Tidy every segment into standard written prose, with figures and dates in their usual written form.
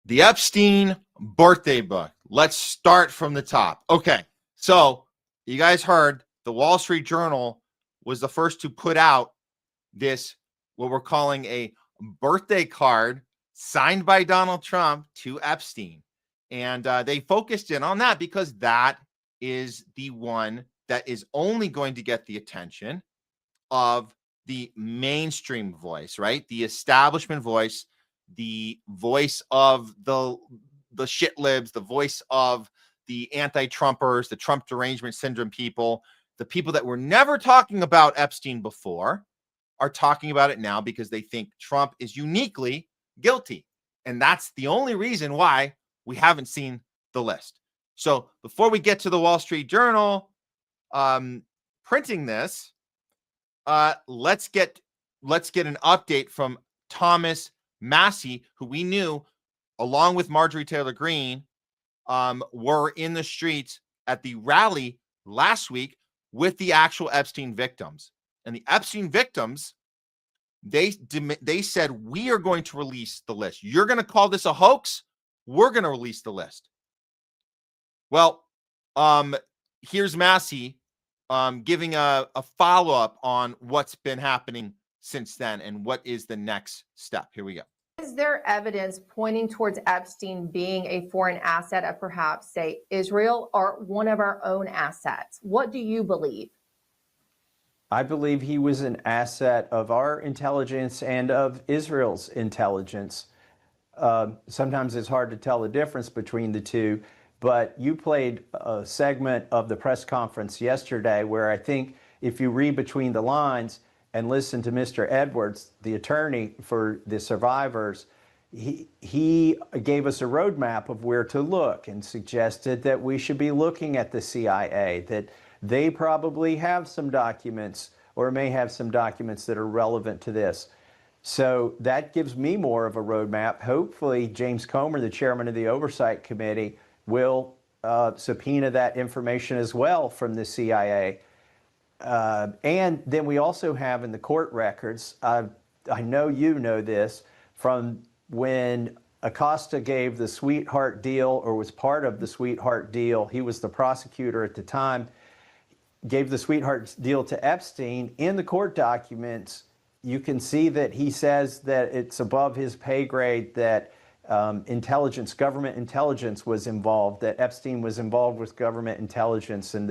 The Epstein birthday book. Let's start from the top. Okay, so you guys heard the Wall Street Journal was the first to put out this, what we're calling a birthday card signed by Donald Trump to Epstein. And they focused in on that because that is the one that is only going to get the attention of the mainstream voice, right? The establishment voice, the voice of the shit libs, the voice of the anti-Trumpers, the Trump derangement syndrome people, the people that were never talking about Epstein before are talking about it now because they think Trump is uniquely guilty. And that's the only reason why we haven't seen the list. So before we get to the Wall Street Journal printing this, let's get an update from Thomas Massie, who we knew, along with Marjorie Taylor Greene, were in the streets at the rally last week with the actual Epstein victims. And the Epstein victims, they said, we are going to release the list. You're going to call this a hoax? We're going to release the list. Well, here's Massie giving a follow-up on what's been happening since then and what is the next step. Here we go. Is there evidence pointing towards Epstein being a foreign asset of perhaps, say, Israel or one of our own assets? What do you believe? I believe he was an asset of our intelligence and of Israel's intelligence. Sometimes it's hard to tell the difference between the two, but you played a segment of the press conference yesterday where I think if you read between the lines and listen to Mr. Edwards, the attorney for the survivors, he gave us a roadmap of where to look and suggested that we should be looking at the CIA, that they probably have some documents or may have some documents that are relevant to this. So that gives me more of a roadmap. Hopefully, James Comer, the chairman of the Oversight Committee, will subpoena that information as well from the CIA. And then we also have in the court records, I know you know this, from when Acosta gave the sweetheart deal or was part of the sweetheart deal, he was the prosecutor at the time, gave the sweetheart deal to Epstein. In the court documents, you can see that he says that it's above his pay grade, that intelligence, government intelligence was involved, that Epstein was involved with government intelligence, and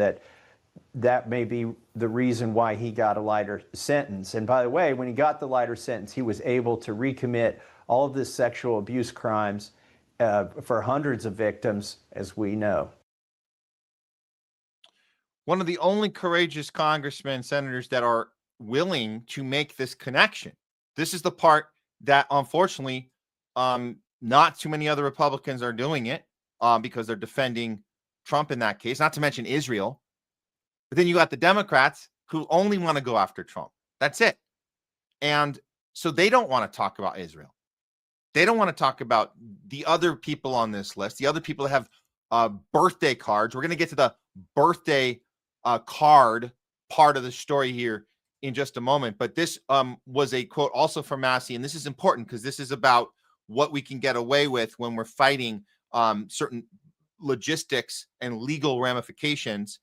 that may be the reason why he got a lighter sentence. And by the way, when he got the lighter sentence, he was able to recommit all of this sexual abuse crimes for hundreds of victims, as we know. One of the only courageous congressmen, senators that are willing to make this connection. This is the part that, unfortunately, not too many other Republicans are doing it because they're defending Trump in that case, not to mention Israel. But then you got the Democrats who only want to go after Trump. That's it. And so they don't want to talk about Israel. They don't want to talk about the other people on this list, the other people that have birthday cards. We're going to get to the birthday card part of the story here in just a moment. But this was a quote also from Massie, and this is important because this is about what we can get away with when we're fighting certain logistics and legal ramifications.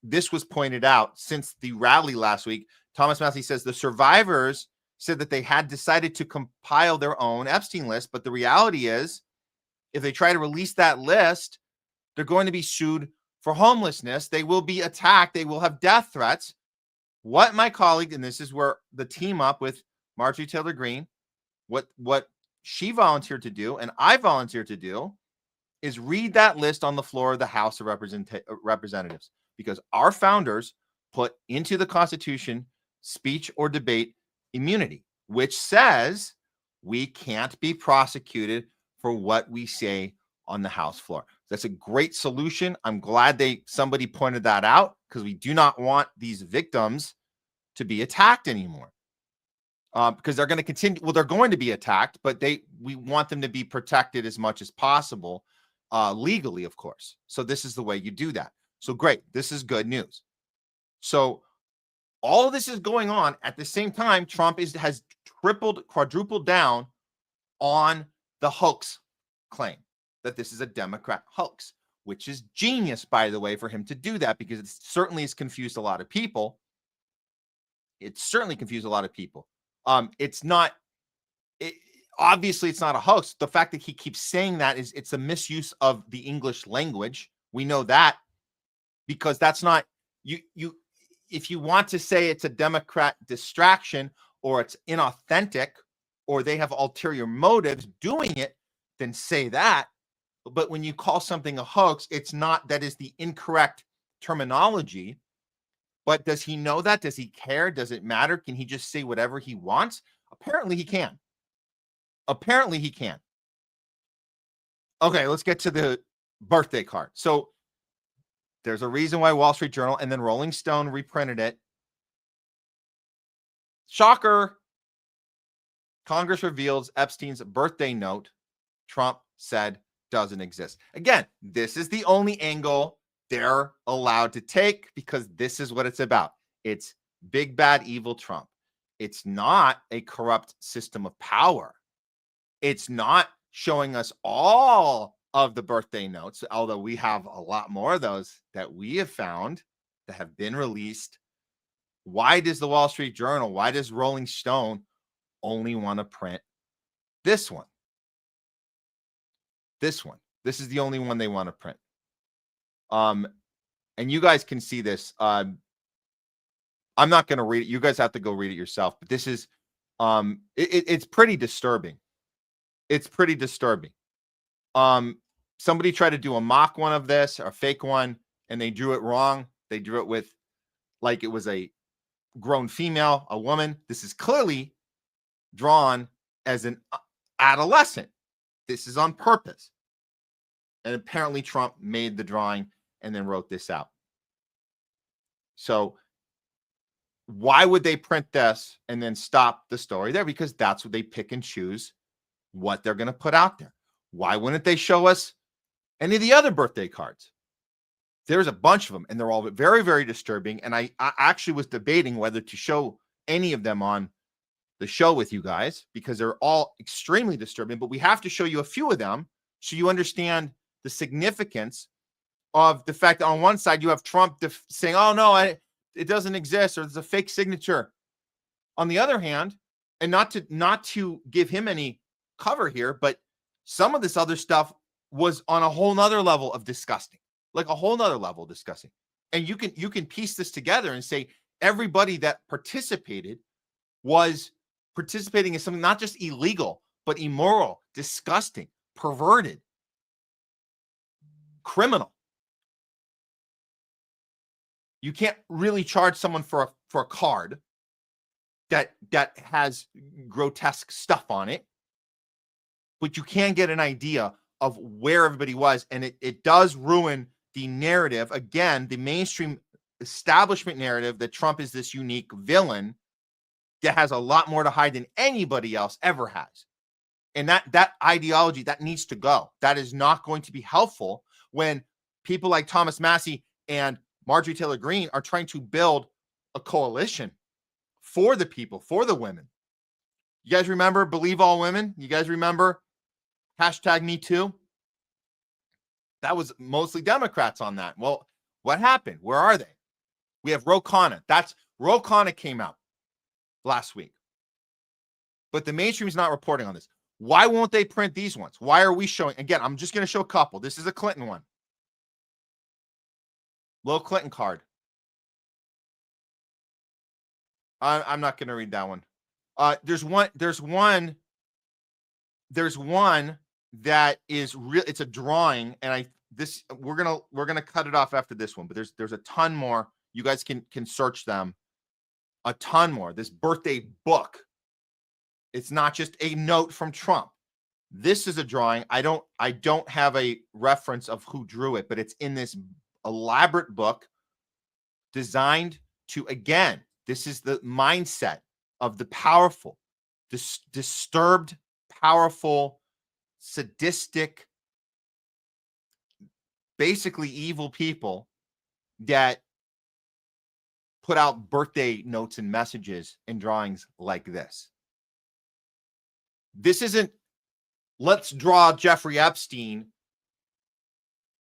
This was pointed out since the rally last week. Thomas Massie says the survivors said that they had decided to compile their own Epstein list, but the reality is if they try to release that list, they're going to be sued for homelessness. They will be attacked. They will have death threats. What my colleague, and this is where the team up with Marjorie Taylor Greene, what she volunteered to do, and I volunteered to do, is read that list on the floor of the House of Representatives, because our founders put into the Constitution speech or debate immunity, which says we can't be prosecuted for what we say on the House floor. That's a great solution. I'm glad somebody pointed that out, because we do not want these victims to be attacked anymore. Because they're going to continue. Well, they're going to be attacked, but we want them to be protected as much as possible, legally, of course. So this is the way you do that. So great. This is good news. So all of this is going on at the same time. Trump has quadrupled down on the hoax claim that this is a Democrat hoax, which is genius, by the way, for him to do that, because it certainly has confused a lot of people. It's not, obviously it's not a hoax. The fact that he keeps saying that is it's a misuse of the English language. We know that, because that's not, if you want to say it's a Democrat distraction or it's inauthentic or they have ulterior motives doing it, then say that. But when you call something a hoax, it's not, that is the incorrect terminology. But does he know that? Does he care? Does it matter? Can he just say whatever he wants? Apparently he can. Okay, let's get to the birthday card. So there's a reason why Wall Street Journal and then Rolling Stone reprinted it. Shocker. Congress reveals Epstein's birthday note. Trump said doesn't exist. Again, this is the only angle they're allowed to take, because this is what it's about. It's big, bad, evil Trump. It's not a corrupt system of power. It's not showing us all of the birthday notes, although we have a lot more of those that we have found that have been released. Why does the Wall Street Journal, why does Rolling Stone only want to print this one? This is the only one they want to print. And you guys can see this. I'm not going to read it. You guys have to go read it yourself. But this is, it's pretty disturbing. Somebody tried to do a mock one of this, or a fake one, and they drew it wrong. They drew it with, like, it was a grown female, a woman. This is clearly drawn as an adolescent. This is on purpose. And apparently Trump made the drawing and then wrote this out. So why would they print this and then stop the story there? Because that's what they pick and choose what they're going to put out there. Why wouldn't they show us any of the other birthday cards? There's a bunch of them, and they're all very, very disturbing. And I actually was debating whether to show any of them on the show with you guys, because they're all extremely disturbing. But we have to show you a few of them so you understand the significance of the fact that on one side you have Trump saying, oh, no, it doesn't exist, or there's a fake signature. On the other hand, and not to give him any cover here, but some of this other stuff was on a whole nother level of disgusting, like a whole nother level of disgusting. And you can piece this together and say everybody that participated was participating in something not just illegal, but immoral, disgusting, perverted, criminal. You can't really charge someone for a card that has grotesque stuff on it, but you can get an idea of where everybody was. And it does ruin the narrative. Again, the mainstream establishment narrative that Trump is this unique villain that has a lot more to hide than anybody else ever has. And that ideology, that needs to go. That is not going to be helpful when people like Thomas Massie and Marjorie Taylor Greene are trying to build a coalition for the people, for the women. You guys remember Believe All Women? You guys remember #MeToo? That was mostly Democrats on that. Well, what happened? Where are they? We have Ro Khanna. Ro Khanna came out last week. But the mainstream is not reporting on this. Why won't they print these ones? Why are we showing? Again, I'm just going to show a couple. This is a Clinton one. Little Clinton card. I'm not going to read that one. There's one that is real. It's a drawing, and we're gonna cut it off after this one. But there's a ton more. You guys can search them. A ton more. This birthday book. It's not just a note from Trump. This is a drawing. I don't have a reference of who drew it, but it's in this elaborate book designed to, again, this is the mindset of the powerful, disturbed, powerful, sadistic, basically evil people that put out birthday notes and messages and drawings like this. This isn't let's draw Jeffrey Epstein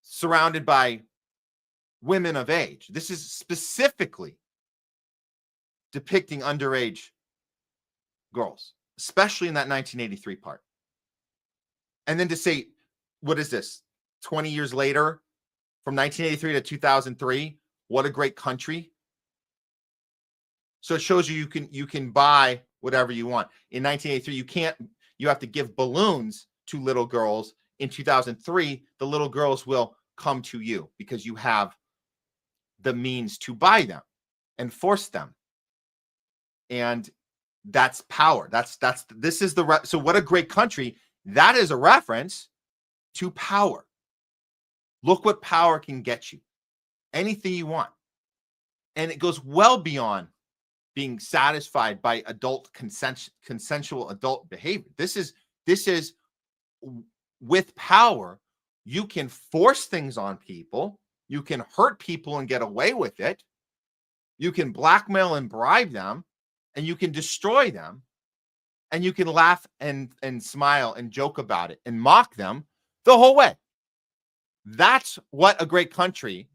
surrounded by women of age. This is specifically depicting underage girls, especially in that 1983 part. And then to say, what is this? 20 years later, from 1983 to 2003, what a great country. So it shows you can buy whatever you want. In 1983, you have to give balloons to little girls. In 2003, the little girls will come to you because you have the means to buy them and force them. And that's power. So what a great country. That is a reference to power. Look what power can get you. Anything you want. And it goes well beyond being satisfied by consensual adult behavior. This is with power, you can force things on people. You can hurt people and get away with it. You can blackmail and bribe them, and you can destroy them. And you can laugh and smile and joke about it and mock them the whole way. That's what a great country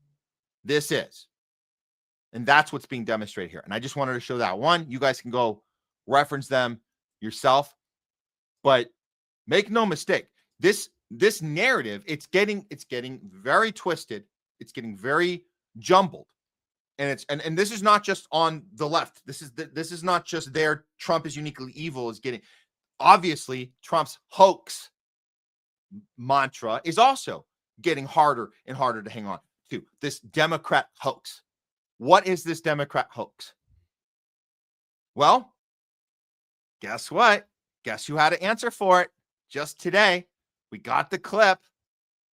this is. And that's what's being demonstrated here. And I just wanted to show that one. You guys can go reference them yourself. But make no mistake, this narrative, it's getting very twisted. It's getting very jumbled. And and this is not just on the left. This is not just there. Trump is uniquely evil is getting, obviously Trump's hoax mantra is also getting harder and harder to hang on to. This Democrat hoax. What is this Democrat hoax? Well, guess what? Guess who had an answer for it just today? We got the clip.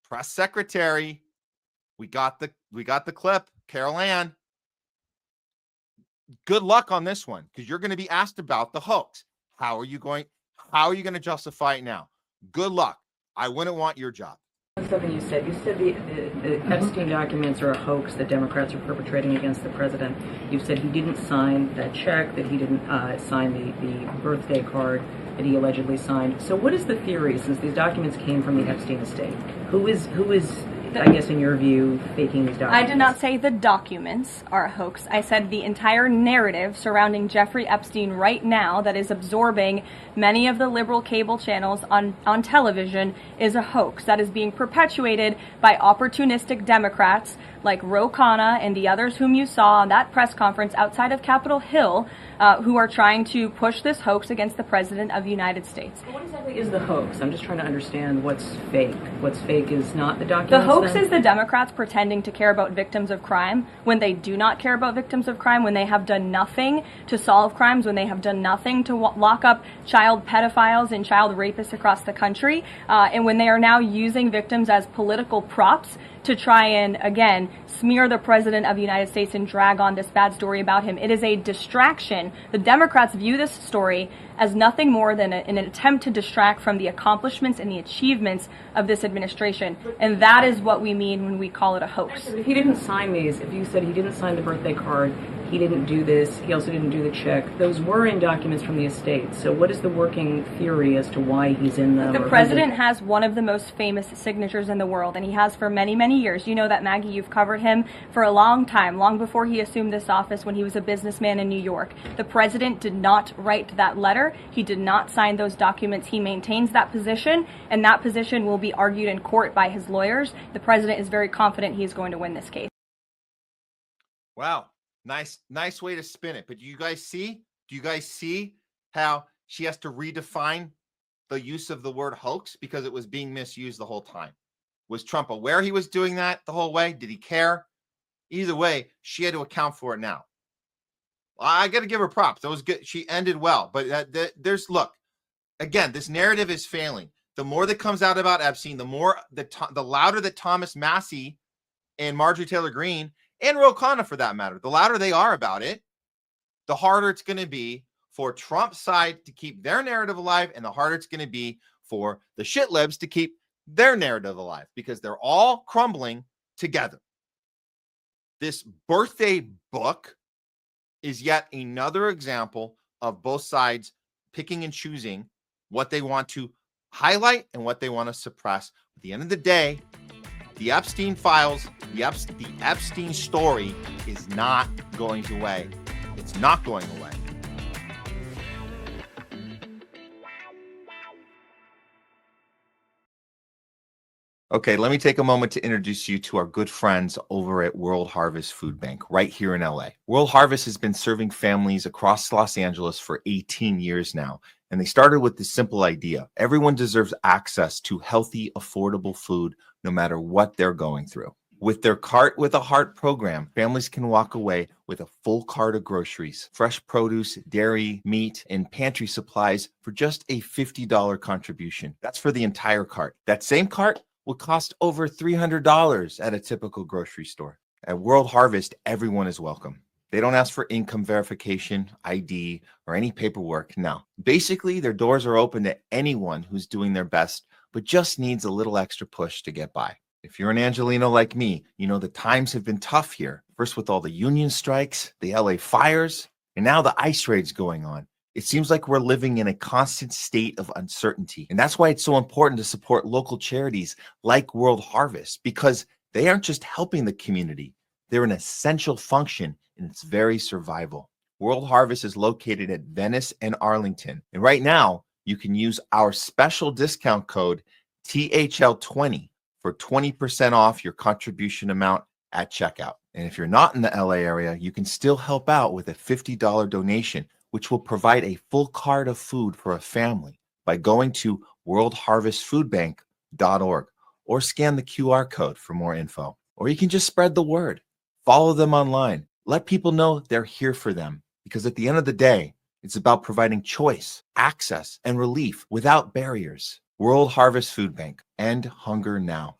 Press secretary. We got the clip. Carol Ann. Good luck on this one, because you're going to be asked about the hoax. How are you going to justify it now? Good luck. I wouldn't want your job. Something you said the Epstein documents are a hoax that Democrats are perpetrating against the president. You said he didn't sign that check, that he didn't sign the birthday card that he allegedly signed. So what is the theory, since these documents came from the Epstein estate? Who is I guess in your view, faking these documents? I did not say the documents are a hoax. I said the entire narrative surrounding Jeffrey Epstein right now that is absorbing many of the liberal cable channels on television is a hoax that is being perpetuated by opportunistic Democrats like Ro Khanna and the others whom you saw on that press conference outside of Capitol Hill, who are trying to push this hoax against the President of the United States. What exactly is the hoax? I'm just trying to understand what's fake. What's fake is not the documents. The hoax is the Democrats pretending to care about victims of crime when they do not care about victims of crime, when they have done nothing to solve crimes, when they have done nothing to lock up child pedophiles and child rapists across the country, and when they are now using victims as political props to try and, again, smear the President of the United States and drag on this bad story about him. It is a distraction. The Democrats view this story as nothing more than an attempt to distract from the accomplishments and the achievements of this administration. And that is what we mean when we call it a hoax. If he didn't sign these, if you said he didn't sign the birthday card, he didn't do this, he also didn't do the check, those were in documents from the estate. So what is the working theory as to why he's in them? The president has one of the most famous signatures in the world, and he has for many, many years. You know that, Maggie, you've covered him for a long time, long before he assumed this office when he was a businessman in New York. The president did not write that letter. He did not sign those documents. He maintains that position, and that position will be argued in court by his lawyers. The president is very confident he is going to win this case. Wow. Nice way to spin it. But do you guys see how she has to redefine the use of the word hoax because it was being misused the whole time? Was Trump aware he was doing that the whole way? Did he care? Either way, she had to account for it now. I got to give her props. That was good. She ended well. But look, again, this narrative is failing. The more that comes out about Epstein, the louder that Thomas Massie and Marjorie Taylor Greene and Ro Khanna, for that matter, the louder they are about it, the harder it's going to be for Trump's side to keep their narrative alive, and the harder it's going to be for the shit libs to keep their narrative alive, because they're all crumbling together. This birthday book is yet another example of both sides picking and choosing what they want to highlight and what they want to suppress. At the end of the day, the Epstein files, the Epstein story is not going away. It's not going away. Okay, let me take a moment to introduce you to our good friends over at World Harvest Food Bank right here in LA. World Harvest has been serving families across Los Angeles for 18 years now, and they started with this simple idea. Everyone deserves access to healthy, affordable food no matter what they're going through. With their Cart with a Heart program, families can walk away with a full cart of groceries, fresh produce, dairy, meat, and pantry supplies for just a $50 contribution. That's for the entire cart. That same cart would cost over $300 at a typical grocery store. At World Harvest, everyone is welcome. They don't ask for income verification, ID, or any paperwork. No. Basically, their doors are open to anyone who's doing their best, but just needs a little extra push to get by. If you're an Angelino like me, you know the times have been tough here. First with all the union strikes, the LA fires, and now the ICE raids going on. It seems like we're living in a constant state of uncertainty. And that's why it's so important to support local charities like World Harvest, because they aren't just helping the community. They're an essential function in its very survival. World Harvest is located at Venice and Arlington. And right now, you can use our special discount code THL20 for 20% off your contribution amount at checkout. And if you're not in the LA area, you can still help out with a $50 donation, which will provide a full cart of food for a family by going to worldharvestfoodbank.org or scan the QR code for more info. Or you can just spread the word. Follow them online. Let people know they're here for them, because at the end of the day, it's about providing choice, access, and relief without barriers. World Harvest Food Bank. End hunger now.